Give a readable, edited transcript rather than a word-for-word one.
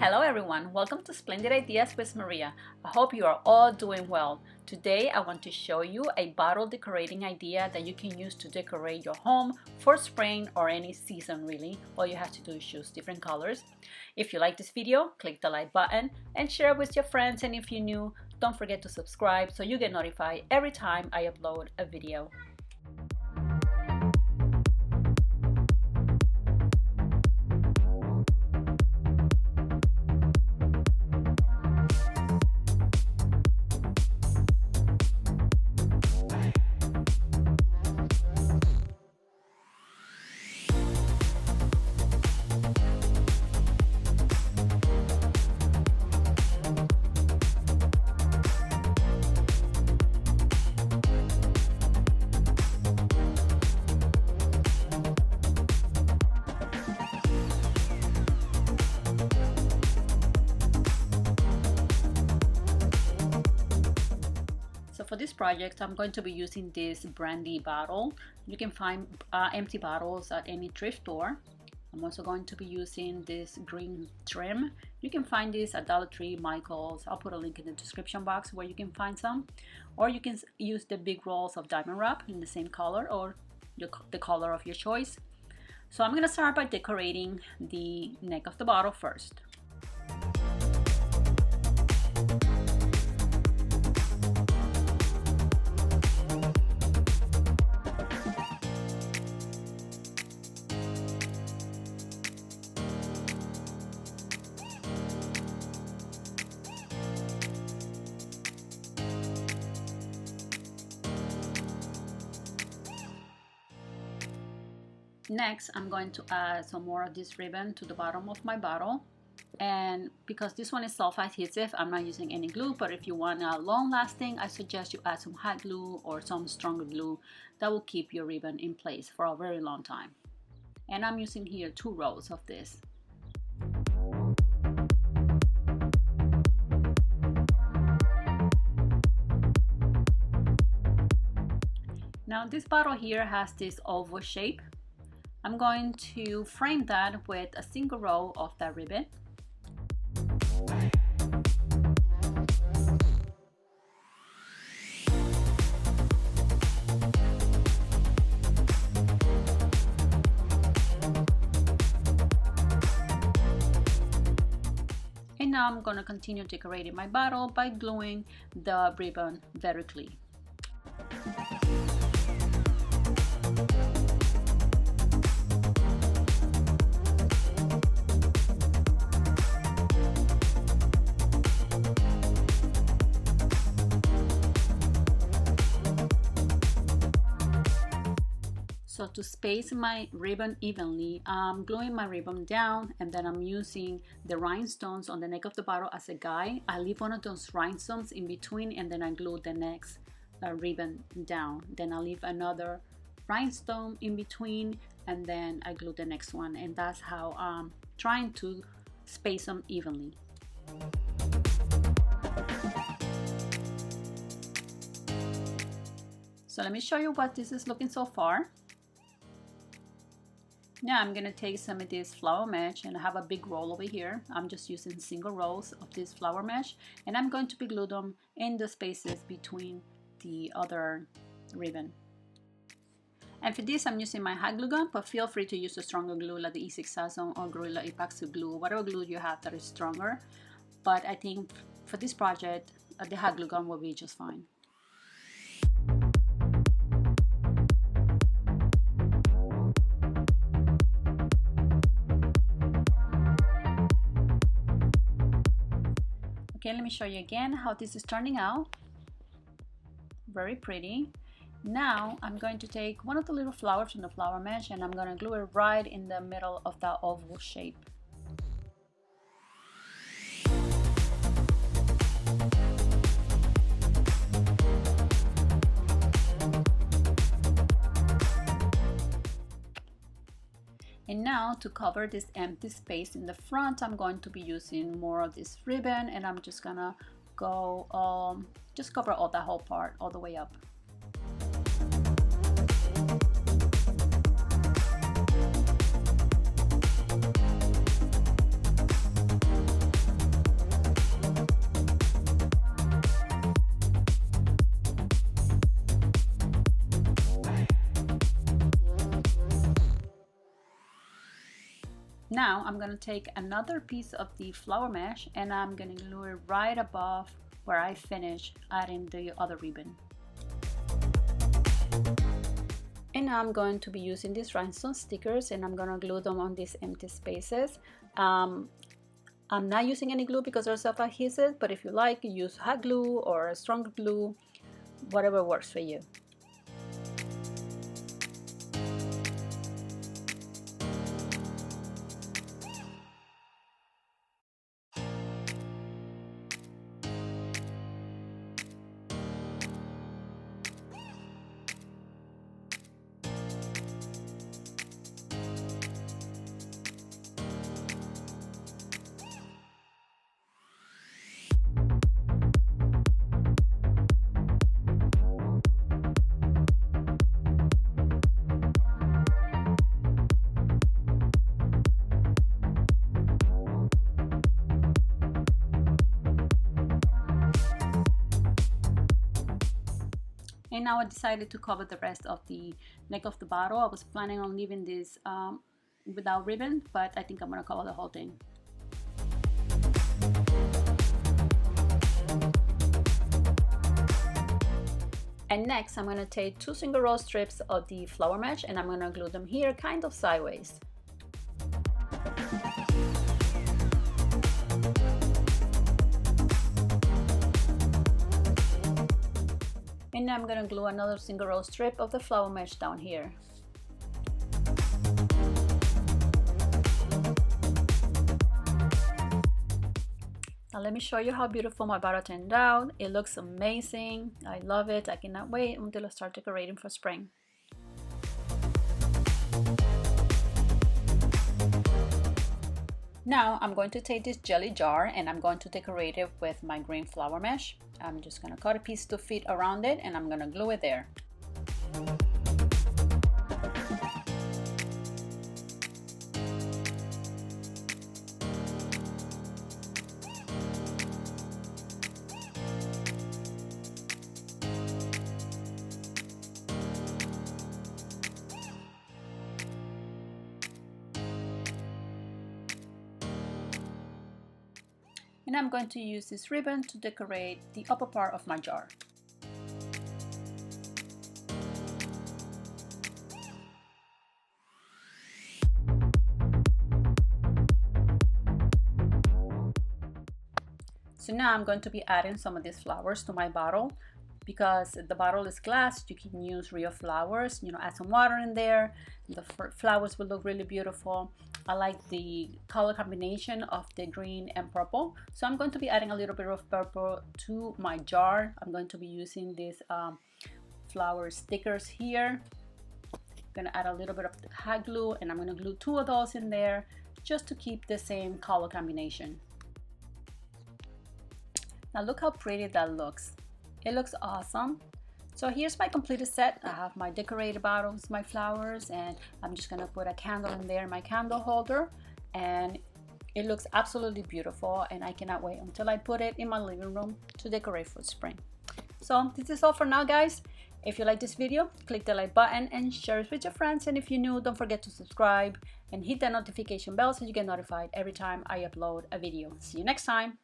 Hello everyone, welcome to Splendid Ideas with Maria. I hope you are all doing well. Today I want to show you a bottle decorating idea that you can use to decorate your home for spring or any season really. All you have to do is choose different colors. If you like this video, click the like button and share it with your friends, and if you're new, don't forget to subscribe so you get notified every time I upload a video. So for this project, I'm going to be using this brandy bottle. You can find empty bottles at any thrift store. I'm also going to be using this green trim. You can find this at Dollar Tree, Michael's. I'll put a link in the description box where you can find some. Or you can use the big rolls of diamond wrap in the same color or the color of your choice. So I'm going to start by decorating the neck of the bottle first. Next, I'm going to add some more of this ribbon to the bottom of my bottle. And because this one is self-adhesive, I'm not using any glue, but if you want a long-lasting, I suggest you add some hot glue or some stronger glue that will keep your ribbon in place for a very long time. And I'm using here 2 rows of this. Now this bottle here has this oval shape. I'm going to frame that with a single row of that ribbon. And now I'm going to continue decorating my bottle by gluing the ribbon vertically. So to space my ribbon evenly, I'm gluing my ribbon down, and then I'm using the rhinestones on the neck of the bottle as a guide. I leave one of those rhinestones in between, and then I glue the next ribbon down. Then I leave another rhinestone in between, and then I glue the next one. And that's how I'm trying to space them evenly. So let me show you what this is looking so far. Now I'm gonna take some of this flower mesh, and I have a big roll over here. I'm just using single rolls of this flower mesh, and I'm going to be glue them in the spaces between the other ribbon. And for this, I'm using my hot glue gun, but feel free to use a stronger glue like the E6 or Gorilla Epoxy glue, whatever glue you have that is stronger. But I think for this project, the hot glue gun will be just fine. Okay, let me show you again how this is turning out. Very pretty. Now I'm going to take one of the little flowers from the flower mesh, and I'm going to glue it right in the middle of that oval shape. And now to cover this empty space in the front, I'm going to be using more of this ribbon, and I'm just gonna go just cover all that whole part all the way up. Now I'm going to take another piece of the flower mesh and I'm going to glue it right above where I finish adding the other ribbon. And now I'm going to be using these rhinestone stickers and I'm going to glue them on these empty spaces. I'm not using any glue because they're self-adhesive, but if you like, use hot glue or strong glue, whatever works for you. And now I decided to cover the rest of the neck of the bottle. I was planning on leaving this without ribbon, but I think I'm going to cover the whole thing. And next I'm going to take 2 single row strips of the flower mesh and I'm going to glue them here kind of sideways. And now I'm going to glue another single row strip of the flower mesh down here. Now let me show you how beautiful my bottle turned out. It looks amazing. I love it. I cannot wait until I start decorating for spring. Now I'm going to take this jelly jar and I'm going to decorate it with my green flower mesh. I'm just going to cut a piece to fit around it and I'm going to glue it there. And I'm going to use this ribbon to decorate the upper part of my jar. So now I'm going to be adding some of these flowers to my bottle. Because the bottle is glass, you can use real flowers, add some water in there. The flowers will look really beautiful. I like the color combination of the green and purple. So I'm going to be adding a little bit of purple to my jar. I'm going to be using these flower stickers here. I'm gonna add a little bit of hot glue and I'm gonna glue 2 of those in there just to keep the same color combination. Now look how pretty that looks. It looks awesome. So here's my completed set. I have my decorated bottles, my flowers, and I'm just gonna put a candle in there, my candle holder, and it looks absolutely beautiful and I cannot wait until I put it in my living room to decorate for spring. So this is all for now, guys. If you like this video, click the like button and share it with your friends, and if you're new, don't forget to subscribe and hit that notification bell so you get notified every time I upload a video. See you next time.